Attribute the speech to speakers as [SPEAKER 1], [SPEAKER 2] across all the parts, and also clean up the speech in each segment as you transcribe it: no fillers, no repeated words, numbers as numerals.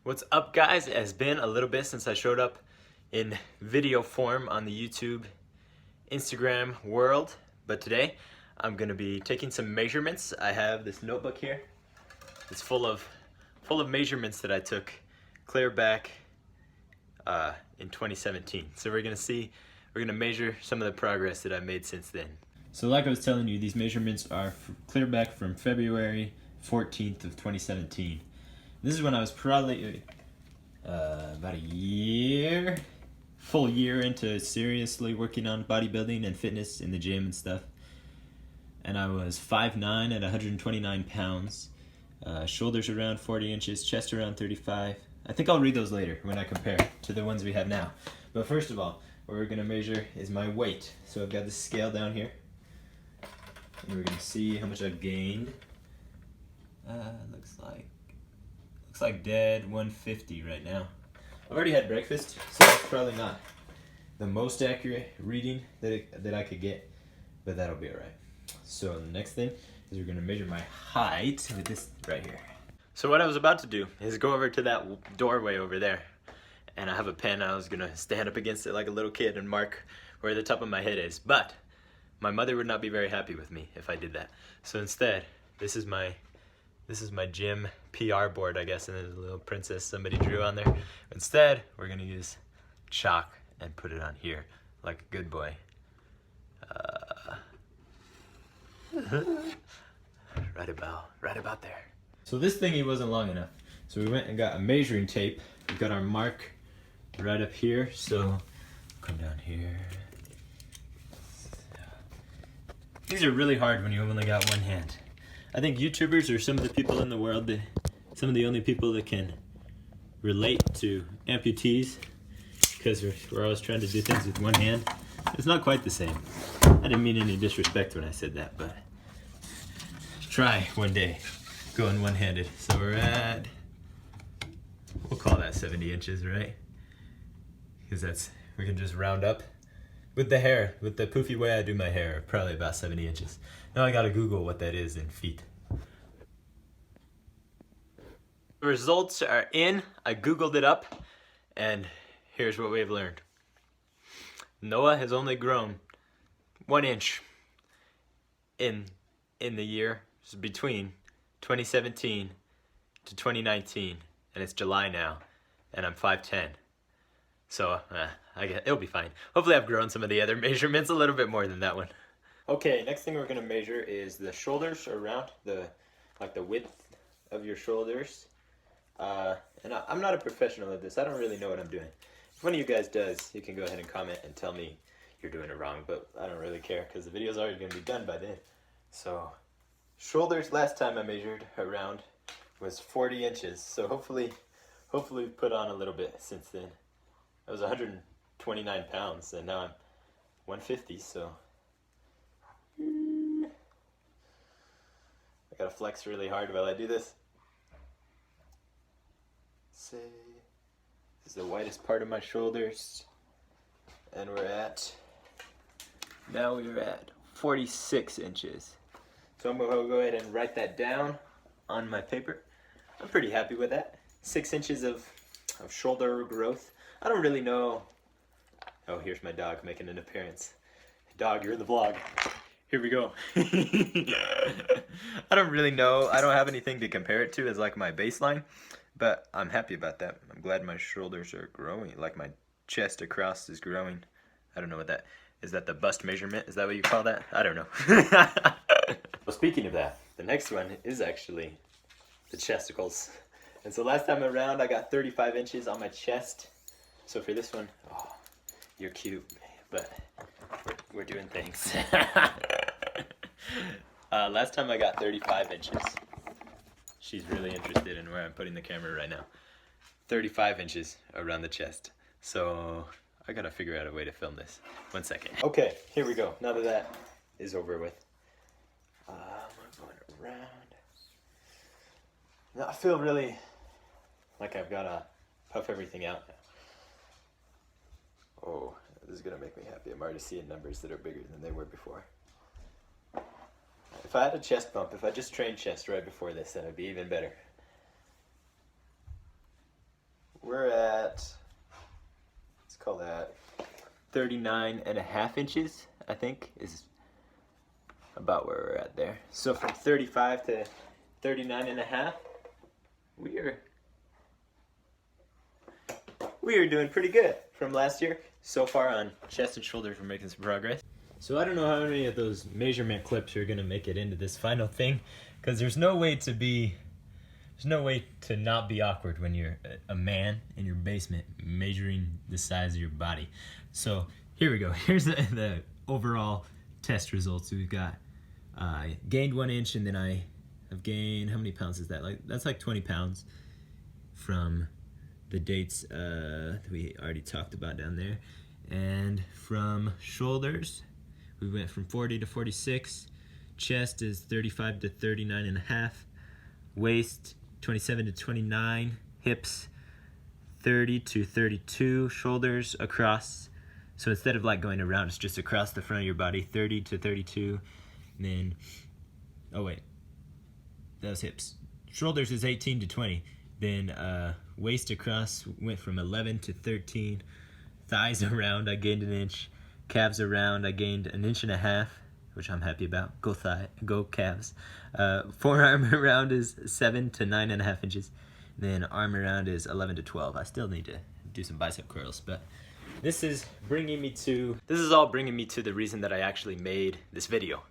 [SPEAKER 1] What's up, guys? It has been a little bit since I showed up in video form on the YouTube, Instagram world, but today I'm gonna be taking some measurements. I have this notebook here. It's full of measurements that I took clear back in 2017. So we're gonna measure some of the progress that I've made since then. So like I was telling you, these measurements are clear back from February 14th of 2017. This is when I was probably about a full year into seriously working on bodybuilding and fitness in the gym and stuff. And I was 5'9" at 129 pounds, shoulders around 40 inches, chest around 35. I think I'll read those later when I compare to the ones we have now. But first of all, what we're gonna measure is my weight. So I've got this scale down here, and we're gonna see how much I've gained. Looks like dead 150 right now. I've already had breakfast, so it's probably not the most accurate reading that I could get, but that'll be alright. So the next thing is we're gonna measure my height with this right here. So what I was about to do is go over to that doorway over there, and I have a pen. I was gonna stand up against it like a little kid and mark where the top of my head is, but my mother would not be very happy with me if I did that. So instead, this is my gym PR board, I guess, and there's a little princess somebody drew on there. Instead, we're gonna use chalk and put it on here like a good boy. Right about there. So this thingy wasn't long enough, so we went and got a measuring tape. We got our mark right up here, so come down here. These are really hard when you only got one hand. I think YouTubers are some of the people in the world, some of the only people that can relate to amputees, because we're always trying to do things with one hand. It's not quite the same. I didn't mean any disrespect when I said that, but try one day going one-handed. So we'll call that 70 inches, right? Because we can just round up. With the hair, with the poofy way I do my hair, probably about 70 inches. Now I gotta Google what that is in feet. The results are in. I Googled it up, and here's what we've learned. Noah has only grown 1 inch in the year between 2017 to 2019, and it's July now, and I'm 5'10". So I guess it'll be fine. Hopefully I've grown some of the other measurements a little bit more than that one. Okay, next thing we're gonna measure is the shoulders around the width of your shoulders. And I'm not a professional at this. I don't really know what I'm doing. If one of you guys does, you can go ahead and comment and tell me you're doing it wrong, but I don't really care because the video's already gonna be done by then. So shoulders, last time I measured around was 40 inches. So hopefully we've put on a little bit since then. I was 129 pounds, and now I'm 150, so I gotta flex really hard while I do this. Say, this is the widest part of my shoulders, and we're at 46 inches. So I'm gonna go ahead and write that down on my paper. I'm pretty happy with that. 6 inches of shoulder growth. I don't really know. Oh, here's my dog making an appearance. Dog, you're in the vlog. Here we go. I don't really know. I don't have anything to compare it to as like my baseline, but I'm happy about that. I'm glad my shoulders are growing, like my chest across is growing. I don't know what that is. That the bust measurement? Is that what you call that? I don't know. Well, speaking of that, the next one is actually the chesticles. And so last time around, I got 35 inches on my chest. So for this one, oh, you're cute, but we're doing things. Last time I got 35 inches. She's really interested in where I'm putting the camera right now. 35 inches around the chest. So I gotta figure out a way to film this. 1 second. Okay, here we go. Now that is over with. I'm going around. Now I feel really like I've gotta puff everything out now. Oh, this is gonna make me happy. I'm already seeing numbers that are bigger than they were before. If I had a chest bump, if I just trained chest right before this, then it'd be even better. we're at, let's call that 39.5 inches, I think, is about where we're at there. So from 35 to 39.5, we are doing pretty good from last year. So far on chest and shoulders, we're making some progress. So I don't know how many of those measurement clips are gonna make it into this final thing, because there's no way to not be awkward when you're a man in your basement measuring the size of your body. So here we go. Here's the overall test results. We've got gained 1 inch, and then I have gained, how many pounds is that? That's like 20 pounds from the dates that we already talked about down there. And from shoulders, we went from 40 to 46. Chest is 35 to 39.5. Waist, 27 to 29. Hips, 30 to 32. Shoulders across. So instead of like going around, it's just across the front of your body, 30 to 32. And then, oh wait, that was hips. Shoulders is 18 to 20. Then waist across went from 11 to 13. Thighs around, I gained 1 inch. Calves around, I gained 1.5 inches, which I'm happy about. Go calves. Forearm around is 7 to 9.5 inches. Then arm around is 11 to 12. I still need to do some bicep curls, but this is all bringing me to the reason that I actually made this video.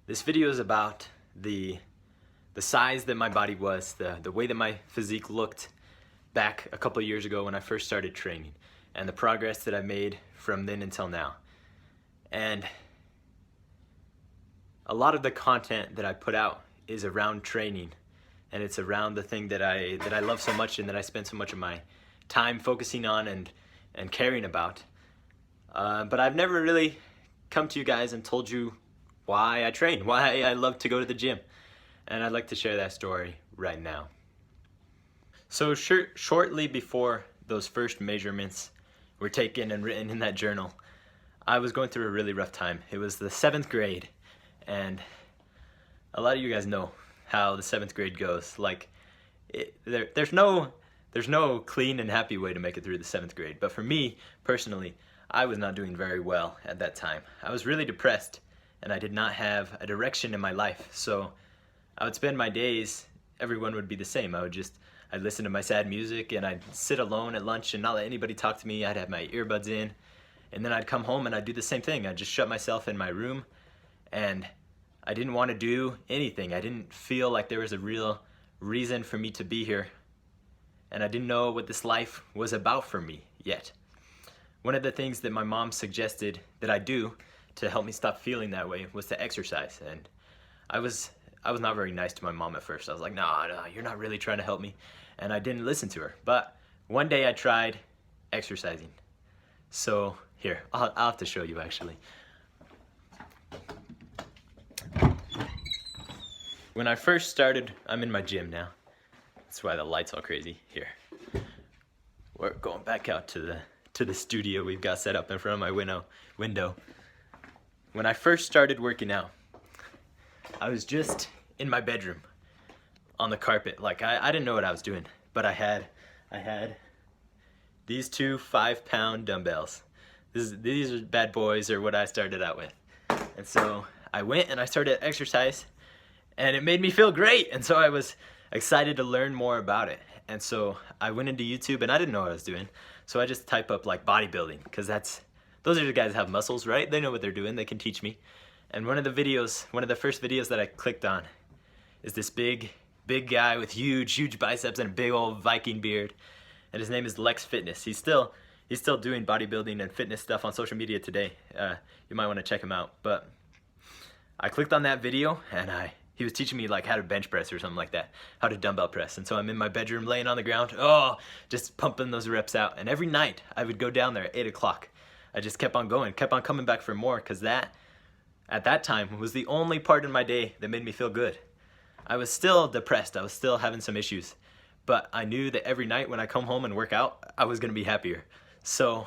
[SPEAKER 1] This video is about the size that my body was, the way that my physique looked back a couple of years ago when I first started training, and the progress that I made from then until now. And a lot of the content that I put out is around training, and it's around the thing that I love so much and that I spend so much of my time focusing on and caring about. But I've never really come to you guys and told you why I train, why I love to go to the gym. And I'd like to share that story right now. So shortly before those first measurements were taken and written in that journal, I was going through a really rough time. It was the 7th grade, and a lot of you guys know how the 7th grade goes. Like, there's no clean and happy way to make it through the 7th grade. But for me, personally, I was not doing very well at that time. I was really depressed, and I did not have a direction in my life. So I would spend my days, everyone would be the same. I'd listen to my sad music, and I'd sit alone at lunch and not let anybody talk to me. I'd have my earbuds in, and then I'd come home and I'd do the same thing. I'd just shut myself in my room, and I didn't want to do anything. I didn't feel like there was a real reason for me to be here, and I didn't know what this life was about for me yet. One of the things that my mom suggested that I do to help me stop feeling that way was to exercise, and I was not very nice to my mom at first. I was like, no, you're not really trying to help me. And I didn't listen to her. But one day I tried exercising. So here, I'll have to show you actually. When I first started, I'm in my gym now. That's why the light's all crazy. Here. We're going back out to the studio we've got set up in front of my window. When I first started working out, I was just in my bedroom on the carpet. Like, I didn't know what I was doing, but I had these two 5-pound dumbbells. These are bad boys, or what I started out with. And so I went and I started exercise, and it made me feel great. And so I was excited to learn more about it. And so I went into YouTube, and I didn't know what I was doing. So I just type up like bodybuilding, because those are the guys that have muscles, right? They know what they're doing. They can teach me. And one of the first videos that I clicked on is this big guy with huge biceps and a big old Viking beard. And his name is Lex Fitness. He's still doing bodybuilding and fitness stuff on social media today. You might want to check him out. But I clicked on that video, and he was teaching me like how to bench press or something like that, how to dumbbell press. And so I'm in my bedroom laying on the ground, just pumping those reps out. And every night I would go down there at 8 o'clock. I just kept on going, kept on coming back for more, because that, at that time, was the only part in my day that made me feel good. I was still depressed. I was still having some issues. But I knew that every night when I come home and work out, I was going to be happier. So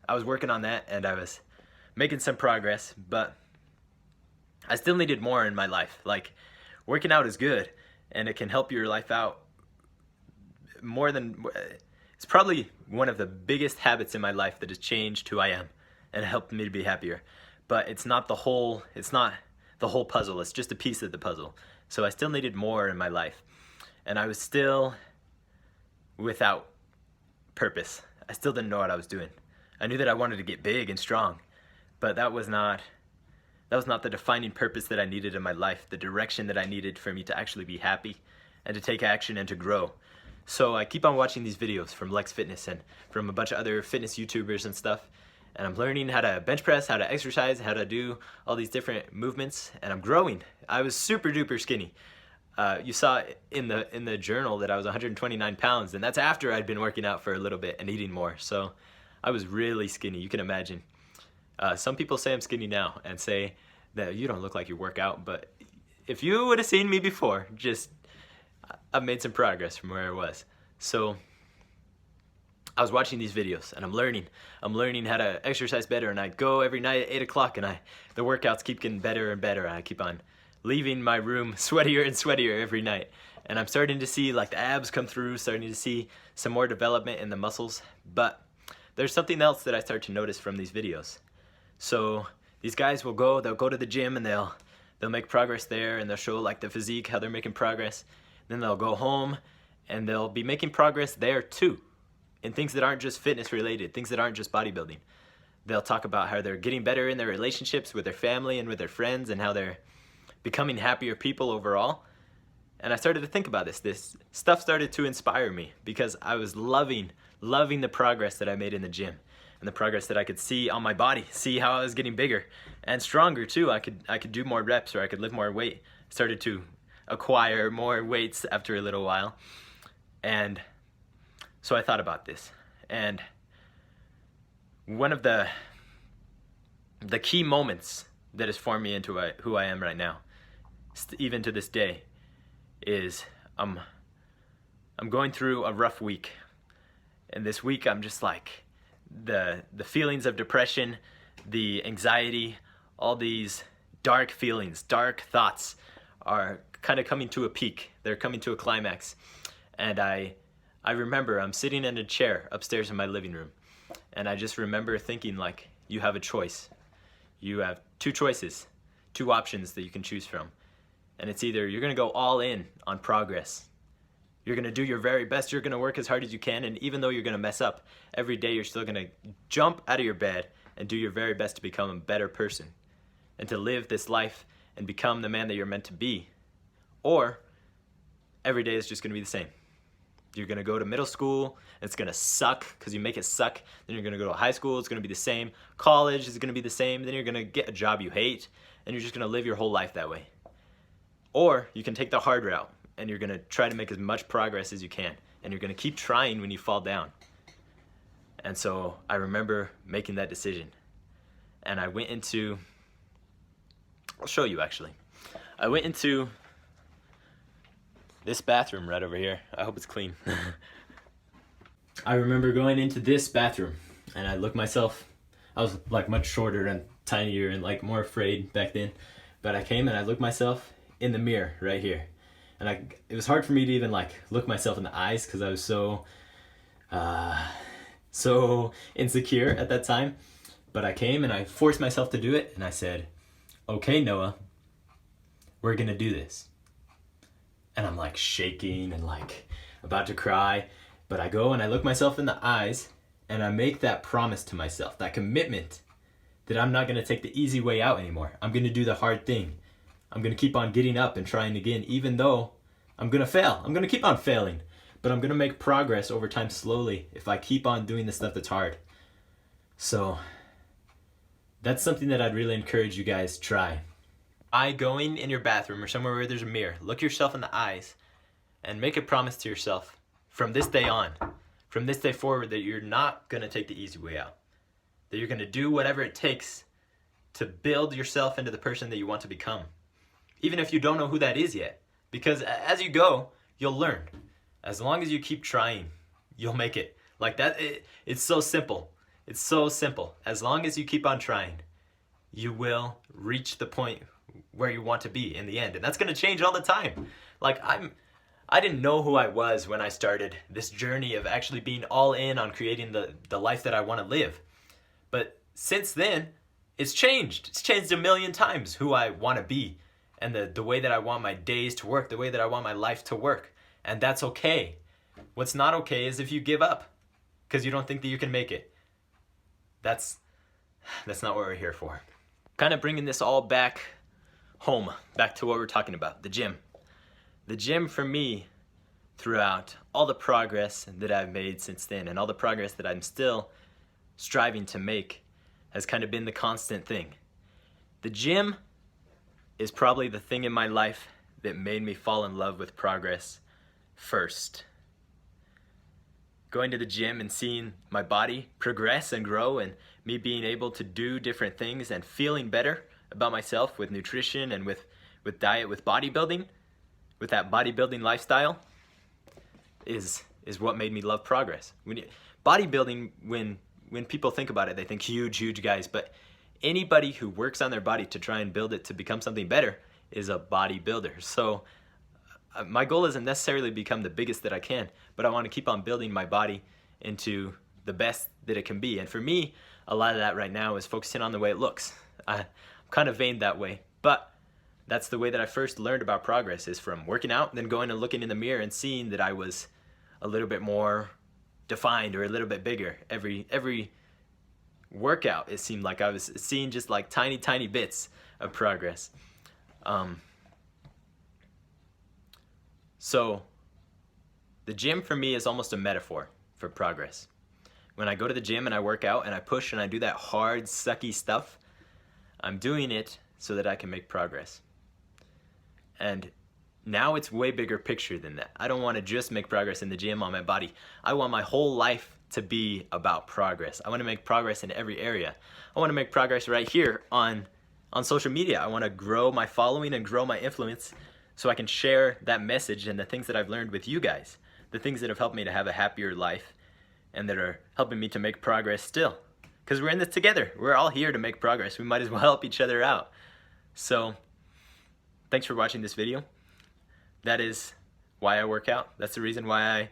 [SPEAKER 1] I was working on that, and I was making some progress, but I still needed more in my life. Like, working out is good, and it can help your life out more than It's probably one of the biggest habits in my life that has changed who I am and helped me to be happier. But it's not the whole puzzle. It's just a piece of the puzzle. So I still needed more in my life. And I was still without purpose. I still didn't know what I was doing. I knew that I wanted to get big and strong, but that was not the defining purpose that I needed in my life, the direction that I needed for me to actually be happy and to take action and to grow. So I keep on watching these videos from Lex Fitness and from a bunch of other fitness YouTubers and stuff, and I'm learning how to bench press, how to exercise, how to do all these different movements, and I'm growing. I was super duper skinny. You saw in the journal that I was 129 pounds, and that's after I'd been working out for a little bit and eating more. So I was really skinny, you can imagine. Some people say I'm skinny now and say that you don't look like you work out, but if you would have seen me before, I've made some progress from where I was. So I was watching these videos and I'm learning how to exercise better, and I go every night at 8 o'clock and the workouts keep getting better and better. I keep on leaving my room sweatier and sweatier every night, and I'm starting to see like the abs come through, starting to see some more development in the muscles. But there's something else that I start to notice from these videos. So these guys they'll go to the gym and they'll make progress there, and they'll show like the physique, how they're making progress. Then they'll go home and they'll be making progress there too, in things that aren't just fitness related, things that aren't just bodybuilding. They'll talk about how they're getting better in their relationships with their family and with their friends, and how they're becoming happier people overall. And I started to think about this. This stuff started to inspire me because I was loving the progress that I made in the gym, and the progress that I could see on my body, see how I was getting bigger and stronger too. I could do more reps, or I could lift more weight. Started to acquire more weights after a little while. And so I thought about this, and one of the key moments that has formed me into who I am right now, even to this day, is I'm going through a rough week. And this week I'm just like, the feelings of depression, the anxiety, all these dark feelings, dark thoughts are kind of coming to a peak. They're coming to a climax. And I remember I'm sitting in a chair upstairs in my living room, and I just remember thinking, like, you have a choice. You have two choices, two options that you can choose from. And it's either you're going to go all in on progress. You're going to do your very best. You're going to work as hard as you can. And even though you're going to mess up, every day you're still going to jump out of your bed and do your very best to become a better person and to live this life and become the man that you're meant to be. Or every day is just going to be the same. You're going to go to middle school, and it's going to suck because you make it suck. Then you're going to go to high school, it's going to be the same. College is going to be the same. Then you're going to get a job you hate, and you're just going to live your whole life that way. Or you can take the hard route, and you're going to try to make as much progress as you can, and you're going to keep trying when you fall down. And so I remember making that decision, and I went into, I'll show you actually. I went into this bathroom right over here. I hope it's clean. I remember going into this bathroom, and I looked myself, I was like much shorter and tinier and like more afraid back then, but I came and I looked myself in the mirror right here, and it was hard for me to even like look myself in the eyes because I was so insecure at that time. But I came and I forced myself to do it, and I said, okay, Noah, we're gonna do this. And I'm like shaking and like about to cry, but I go and I look myself in the eyes, and I make that promise to myself, that commitment that I'm not gonna take the easy way out anymore. I'm gonna do the hard thing. I'm gonna keep on getting up and trying again, even though I'm gonna fail. I'm gonna keep on failing, but I'm gonna make progress over time slowly if I keep on doing the stuff that's hard. So that's something that I'd really encourage you guys to try. By going in your bathroom or somewhere where there's a mirror, look yourself in the eyes and make a promise to yourself from this day on, from this day forward, that you're not gonna take the easy way out. That you're gonna do whatever it takes to build yourself into the person that you want to become. Even if you don't know who that is yet. Because as you go, you'll learn. As long as you keep trying, you'll make it. Like that, it's so simple. It's so simple. As long as you keep on trying, you will reach the point where you want to be in the end. And that's gonna change all the time. Like I didn't know who I was when I started this journey of actually being all in on creating the life that I want to live. But since then, it's changed. It's changed a million times who I want to be and the way that I want my days to work, the way that I want my life to work. And that's okay. What's not okay is if you give up because you don't think that you can make it. That's not what we're here for. Kind of bringing this all back home, back to what we're talking about, the gym. The gym for me, throughout all the progress that I've made since then and all the progress that I'm still striving to make, has kind of been the constant thing. The gym is probably the thing in my life that made me fall in love with progress first. Going to the gym and seeing my body progress and grow and me being able to do different things and feeling better about myself with nutrition and with diet, with bodybuilding, with that bodybuilding lifestyle is what made me love progress. Bodybuilding, when people think about it, they think huge guys, but anybody who works on their body to try and build it to become something better is a bodybuilder. So my goal isn't necessarily become the biggest that I can, but I want to keep on building my body into the best that it can be. And for me, a lot of that right now is focusing on the way it looks. I'm kind of vain that way, but that's the way that I first learned about progress, is from working out, then going and looking in the mirror and seeing that I was a little bit more defined or a little bit bigger. Every workout, it seemed like I was seeing just like tiny bits of progress. So the gym for me is almost a metaphor for progress. When I go to the gym and I work out and I push and I do that hard, sucky stuff, I'm doing it so that I can make progress. And now it's way bigger picture than that. I don't want to just make progress in the gym on my body. I want my whole life to be about progress. I want to make progress in every area. I want to make progress right here on social media. I want to grow my following and grow my influence so I can share that message and the things that I've learned with you guys, the things that have helped me to have a happier life and that are helping me to make progress still. Because we're in this together. We're all here to make progress. We might as well help each other out. So thanks for watching this video. That is why I work out. That's the reason why I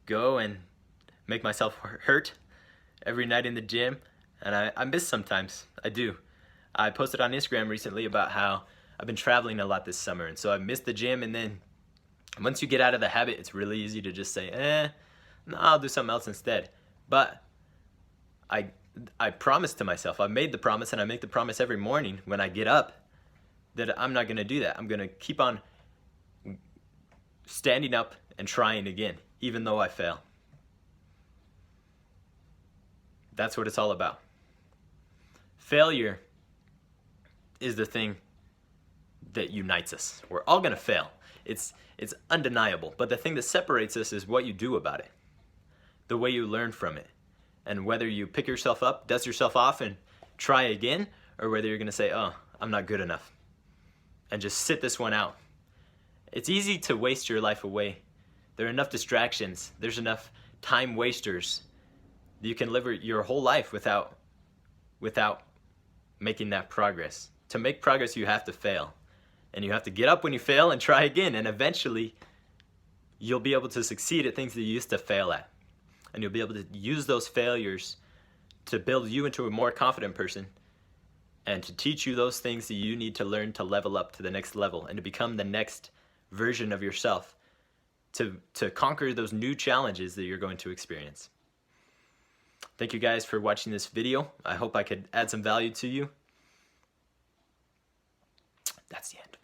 [SPEAKER 1] go and make myself hurt every night in the gym. And I miss sometimes. I do. I posted on Instagram recently about how I've been traveling a lot this summer, and so I missed the gym. And then once you get out of the habit, it's really easy to just say, no, I'll do something else instead. But I promised to myself, I made the promise, and I make the promise every morning when I get up, that I'm not going to do that. I'm going to keep on standing up and trying again, even though I fail. That's what it's all about. Failure is the thing that unites us. We're all going to fail. It's undeniable. But the thing that separates us is what you do about it, the way you learn from it, and whether you pick yourself up, dust yourself off, and try again, or whether you're going to say, oh, I'm not good enough, and just sit this one out. It's easy to waste your life away. There are enough distractions. There's enough time wasters. You can live your whole life without making that progress. To make progress, you have to fail. And you have to get up when you fail and try again. And eventually, you'll be able to succeed at things that you used to fail at. And you'll be able to use those failures to build you into a more confident person and to teach you those things that you need to learn to level up to the next level and to become the next version of yourself, to conquer those new challenges that you're going to experience. Thank you guys for watching this video. I hope I could add some value to you. That's the end.